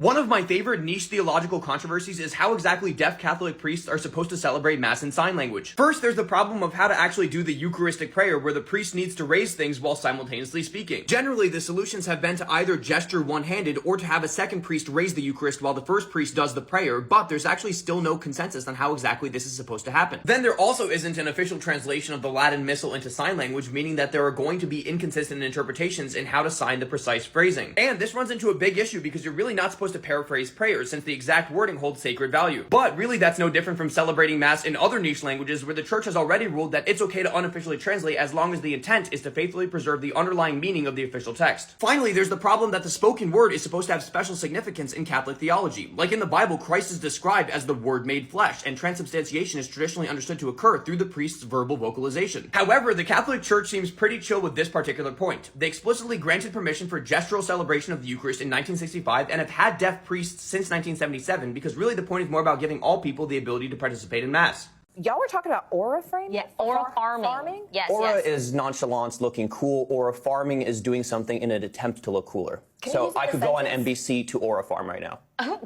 One of my favorite niche theological controversies is how exactly deaf Catholic priests are supposed to celebrate Mass in sign language. First, there's the problem of how to actually do the Eucharistic prayer, where the priest needs to raise things while simultaneously speaking. Generally, the solutions have been to either gesture one-handed or to have a second priest raise the Eucharist while the first priest does the prayer, but there's actually still no consensus on how exactly this is supposed to happen. Then there also isn't an official translation of the Latin Missal into sign language, meaning that there are going to be inconsistent interpretations in how to sign the precise phrasing. And this runs into a big issue because you're really not supposed to paraphrase prayers, since the exact wording holds sacred value. But really, that's no different from celebrating Mass in other niche languages where the church has already ruled that it's okay to unofficially translate as long as the intent is to faithfully preserve the underlying meaning of the official text. Finally, there's the problem that the spoken word is supposed to have special significance in Catholic theology. Like in the Bible, Christ is described as the Word made flesh, and transubstantiation is traditionally understood to occur through the priest's verbal vocalization. However, the Catholic Church seems pretty chill with this particular point. They explicitly granted permission for gestural celebration of the Eucharist in 1965 and have had deaf priests since 1977, because really the point is more about giving all people the ability to participate in Mass. Y'all were talking about aura framing? Yeah, aura farming. Yes, Aura yes. is nonchalance, looking cool. Aura farming is doing something in an attempt to look cooler. So I could go on NBC to aura farm right now. Oh,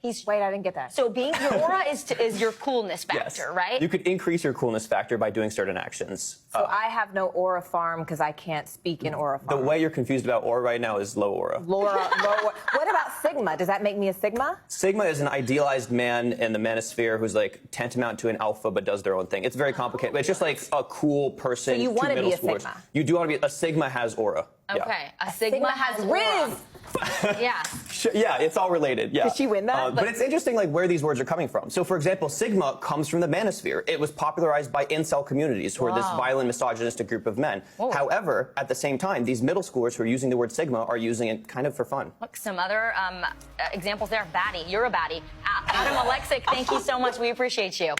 Wait, I didn't get that. So being your aura is your coolness factor, Yes. right? You could increase your coolness factor by doing certain actions. So I have no aura farm because I can't speak in aura The farm. way you're confused about aura right now is low aura. Lower. What about Sigma? Does that make me a Sigma? Sigma is an idealized man in the manosphere who's like tantamount to an alpha but does their own thing. It's very complicated. It's just like a cool person. So you to wanna middle be a schoolers. Sigma? You do want to be a Sigma has aura. Okay, Yeah. a Sigma has aura. Riz. Yeah. Sure, yeah, it's all related. Yeah. Did she win that? But it's interesting, like where these words are coming from. So, for example, Sigma comes from the manosphere. It was popularized by incel communities, who are this violent, misogynistic group of men. However, at the same time, these middle schoolers who are using the word Sigma are using it kind of for fun. Look, some other examples there. Baddie, you're a baddie. Adam Alexic, thank you so much. We appreciate you.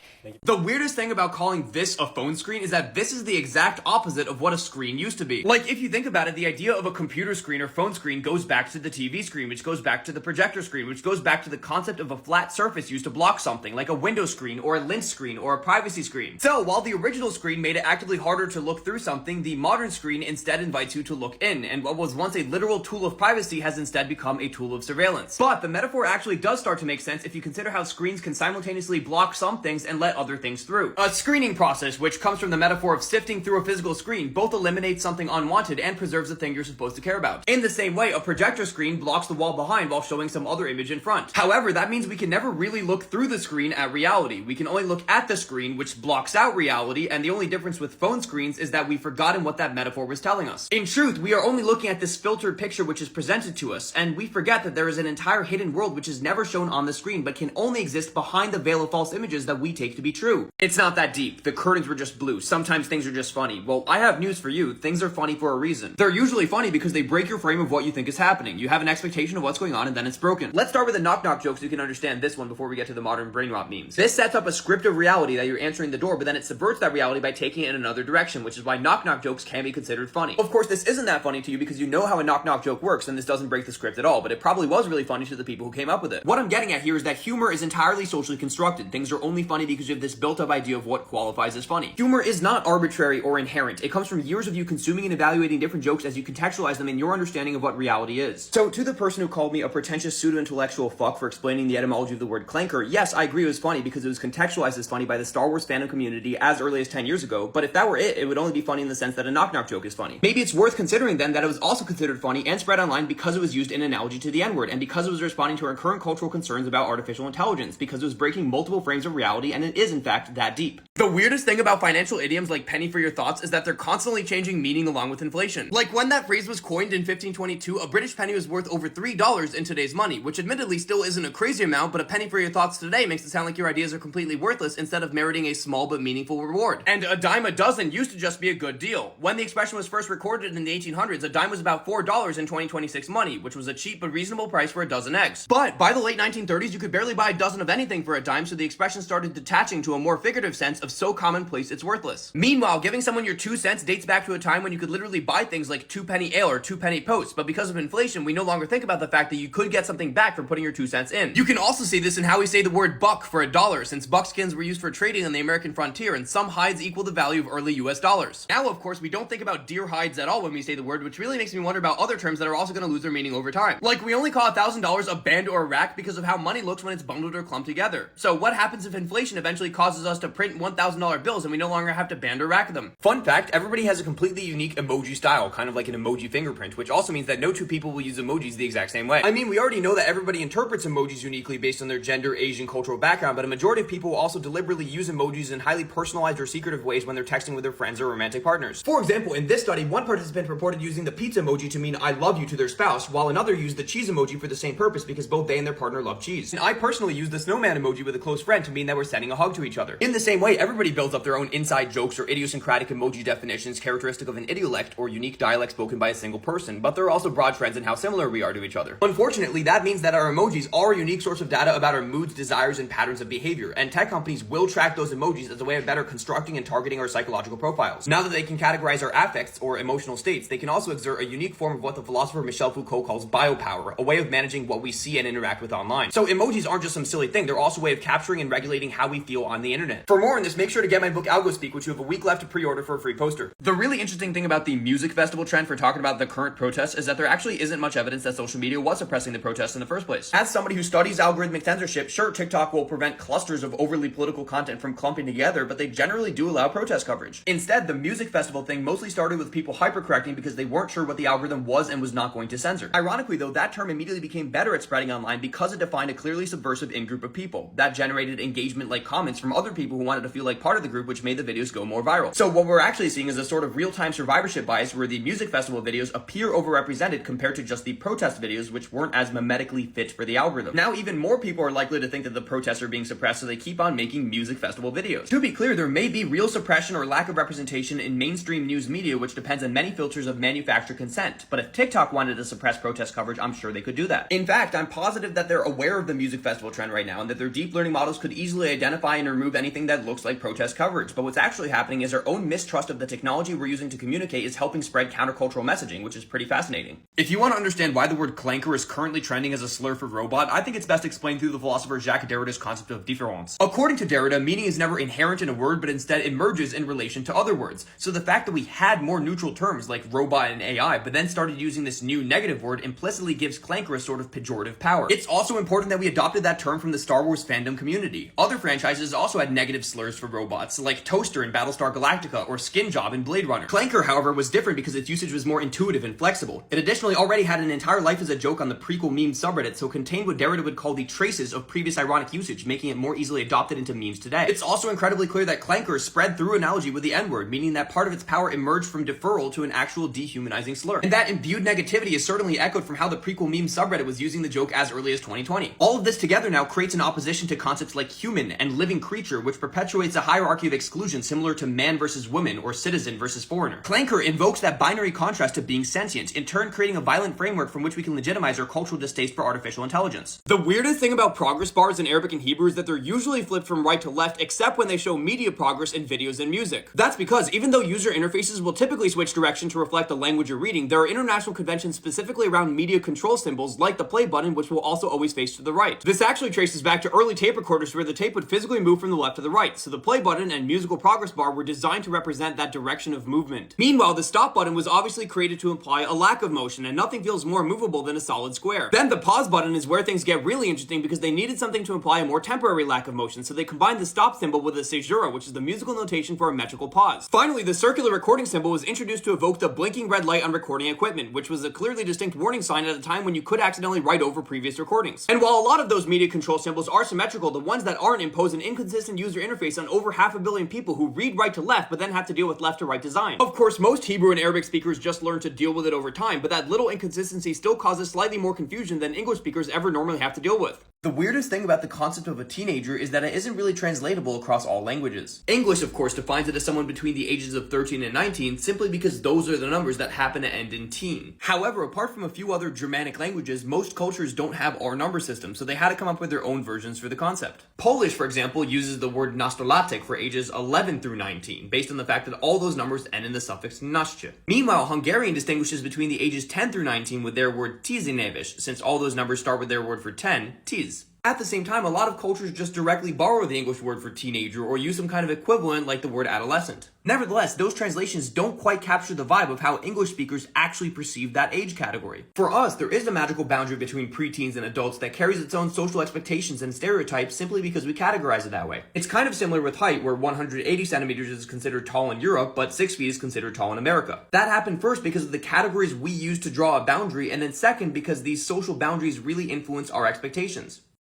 The weirdest thing about calling this a phone screen is that this is the exact opposite of what a screen used to be. Like, if you think about it, the idea of a computer screen or phone screen goes back to the TV screen, which goes back to the projector screen, which goes back to the concept of a flat surface used to block something, like a window screen or a lint screen or a privacy screen. So, while the original screen made it actively harder to look through something, the modern screen instead invites you to look in, and what was once a literal tool of privacy has instead become a tool of surveillance. But the metaphor actually does start to make sense if you consider how screens can simultaneously block some things and let other things through. A screening process, which comes from the metaphor of sifting through a physical screen, both eliminates something unwanted and preserves the thing you're supposed to care about. In the same way, a projector screen blocks the wall behind while showing some other image in front. However, that means we can never really look through the screen at reality. We can only look at the screen, which blocks out reality, and the only difference with phone screens is that we've forgotten what that metaphor was telling us. In truth, we are only looking at this filtered picture which is presented to us, and we forget that there is an entire hidden world which is never shown on the screen, but can only exist behind the veil of false images that we take to be true. It's not that deep. The curtains were just blue. Sometimes things are just funny. Well, I have news for you. Things are funny for a reason. They're usually funny because they break your frame of what you think is happening. You have an expectation of what's going on, and then it's broken. Let's start with the knock-knock joke so you can understand this one before we get to the modern brain rot memes. This sets up a script of reality that you're answering the door, but then it subverts that reality by taking it in another direction, which is why knock-knock jokes can be considered funny. Of course, this isn't that funny to you because you know how a knock-knock joke works, and this doesn't break the script at all, but it probably was really funny to the people who came up with it. What I'm getting at here is that humor is entirely socially constructed. Things are only funny because you have this built-up idea of what qualifies as funny. Humor is not arbitrary or inherent. It comes from years of you consuming and evaluating different jokes as you contextualize them in your understanding of what reality is. So, to the person who called me a pretentious pseudo-intellectual fuck for explaining the etymology of the word clanker, yes, I agree it was funny because it was contextualized as funny by the Star Wars fandom community as early as 10 years ago, but if that were it, it would only be funny in the sense that a knock-knock joke is funny. Maybe it's worth considering then that it was also considered funny and spread online because it was used in analogy to the N-word, and because it was responding to our current cultural concerns about artificial intelligence, because it was breaking multiple frames of reality, and it is in fact that deep. The weirdest thing about financial idioms like penny for your thoughts is that they're constantly changing meaning along with inflation. Like when that phrase was coined in 1522, a British penny was worth over $3 in today's money, which admittedly still isn't a crazy amount, but a penny for your thoughts today makes it sound like your ideas are completely worthless instead of meriting a small but meaningful reward. And a dime a dozen used to just be a good deal. When the expression was first recorded in the 1800s, a dime was about $4 in 2026 money, which was a cheap but reasonable price for a dozen eggs. But by the late 1930s, you could barely buy a dozen of anything for a dime, so the expression started detaching to a more figurative sense of so commonplace it's worthless. Meanwhile, giving someone your 2 cents dates back to a time when you could literally buy things like 2-penny ale or 2-penny post, but because of inflation, we no longer think about the fact that you could get something back for putting your 2 cents in. You can also see this in how we say the word buck for a dollar, since buckskins were used for trading on the American frontier, and some hides equal the value of early US dollars. Now, of course, we don't think about deer hides at all when we say the word, which really makes me wonder about other terms that are also going to lose their meaning over time. Like, we only call $1,000 a band or a rack because of how money looks when it's bundled or clumped together. So what happens if inflation eventually causes us to print $1,000 bills and we no longer have to band or rack them? Fun fact, everybody has a completely unique emoji style, kind of like an emoji fingerprint, which also means that no two people will use emojis the exact same way. I mean, we already know that everybody interprets emojis uniquely based on their gender, age, and cultural background, but a majority of people will also deliberately use emojis in highly personalized or secretive ways when they're texting with their friends or romantic partners. For example, in this study, one participant reported using the pizza emoji to mean I love you to their spouse, while another used the cheese emoji for the same purpose because both they and their partner love cheese. And I personally use the snowman emoji with a close friend to mean that we're sending a hug to each other. In the same way, everybody builds up their own inside jokes or idiosyncratic emoji definitions characteristic of an idiolect or unique dialect spoken by a single person, but there are also broad trends in how similar we are to each other. Unfortunately, that means that our emojis are a unique source of data about our moods, desires, and patterns of behavior, and tech companies will track those emojis as a way of better constructing and targeting our psychological profiles. Now that they can categorize our affects or emotional states, they can also exert a unique form of what the philosopher Michel Foucault calls biopower, a way of managing what we see and interact with online. So emojis aren't just some silly thing, they're also a way of capturing and regulating how we feel on the internet. For more on this, make sure to get my book Algo Speak, which you have a week left to pre-order for a free poster. The really interesting thing about the music festival trend for talking about the current protests is that there actually isn't much evidence that social media was suppressing the protests in the first place. As somebody who studies algorithmic censorship, sure, TikTok will prevent clusters of overly political content from clumping together, but they generally do allow protest coverage. Instead, the music festival thing mostly started with people hypercorrecting because they weren't sure what the algorithm was and was not going to censor. Ironically, though, that term immediately became better at spreading online because it defined a clearly subversive in-group of people. That generated engagement-like comments from other people who wanted to feel like part of the group, which made the videos go more viral. So what we're actually seeing is a sort of real-time survivorship bias where the music festival videos appear overrepresented compared to just the protest videos, which weren't as mimetically fit for the algorithm. Now even more people are likely to think that the protests are being suppressed, so they keep on making music festival videos. To be clear, there may be real suppression or lack of representation in mainstream news media, which depends on many filters of manufactured consent. But if TikTok wanted to suppress protest coverage, I'm sure they could do that. In fact, I'm positive that they're aware of the music festival trend right now, and that their deep learning models could easily identify and remove anything that looks like protest coverage. But what's actually happening is our own mistrust of the technology we're using to communicate is helping spread countercultural messaging, which is pretty fascinating. If you want to understand why the word clanker is currently trending as a slur for robot, I think it's best explained through the philosopher Jacques Derrida's concept of différance. According to Derrida, meaning is never inherent in a word, but instead emerges in relation to other words. So the fact that we had more neutral terms like robot and AI, but then started using this new negative word implicitly gives clanker a sort of pejorative power. It's also important that we adopted that term from the Star Wars fandom community. Other franchises also had negative slurs for robots, like Toaster in Battlestar Galactica or Skin Job in Blade Runner. Clanker, however, was different because its usage was more intuitive and flexible. It additionally already had an entire life as a joke on the prequel meme subreddit, so contained what Derrida would call the traces of previous ironic usage, making it more easily adopted into memes today. It's also incredibly clear that clanker spread through analogy with the N-word, meaning that part of its power emerged from deferral to an actual dehumanizing slur. And that imbued negativity is certainly echoed from how the prequel meme subreddit was using the joke as early as 2020. All of this together now creates an opposition to concepts like human and living creature, which perpetuates a hierarchy of exclusion similar to man versus woman or citizen versus foreigner. Clanker invokes that binary contrast to being sentient, in turn creating a violent framework from which we can legitimize our cultural distaste for artificial intelligence. The weirdest thing about progress bars in Arabic and Hebrew is that they're usually flipped from right to left, except when they show media progress in videos and music. That's because even though user interfaces will typically switch direction to reflect the language you're reading, there are international conventions specifically around media control symbols like the play button, which will also always face to the right. This actually traces back to early tape recorders where the tape would physically move from the left to the right, so the play button and musical progress bar were designed to represent that direction of movement. Meanwhile, the stop button was obviously created to imply a lack of motion, and nothing feels more movable than a solid square. Then the pause button is where things get really interesting because they needed something to imply a more temporary lack of motion, so they combined the stop symbol with a caesura, which is the musical notation for a metrical pause. Finally, the circular recording symbol was introduced to evoke the blinking red light on recording equipment, which was a clearly distinct warning sign at a time when you could accidentally write over previous recordings. And while a lot of those media control symbols are symmetrical, the ones that aren't impose an inconsistent user interface on over 500 million people who read right to left but then have to deal with left to right design. Of course, most Hebrew and Arabic speakers just learn to deal with it over time, but that little inconsistency still causes slightly more confusion than English speakers ever normally have to deal with. The weirdest thing about the concept of a teenager is that it isn't really translatable across all languages. English, of course, defines it as someone between the ages of 13 and 19 simply because those are the numbers that happen to end in teen. However, apart from a few other Germanic languages, most cultures don't have our number system, so they had to come up with their own versions for the concept. Polish, for example, uses the word nastolatek for ages 11 through 19, based on the fact that all those numbers end in the suffix naście. Meanwhile, Hungarian distinguishes between the ages 10 through 19 with their word tizenéves, since all those numbers start with their word for 10, tiz. At the same time, a lot of cultures just directly borrow the English word for teenager or use some kind of equivalent like the word adolescent. Nevertheless, those translations don't quite capture the vibe of how English speakers actually perceive that age category. For us, there is a magical boundary between preteens and adults that carries its own social expectations and stereotypes simply because we categorize it that way. It's kind of similar with height, where 180 centimeters is considered tall in Europe, but 6 feet is considered tall in America. That happened first because of the categories we use to draw a boundary, and then second because these social boundaries really influence our expectations.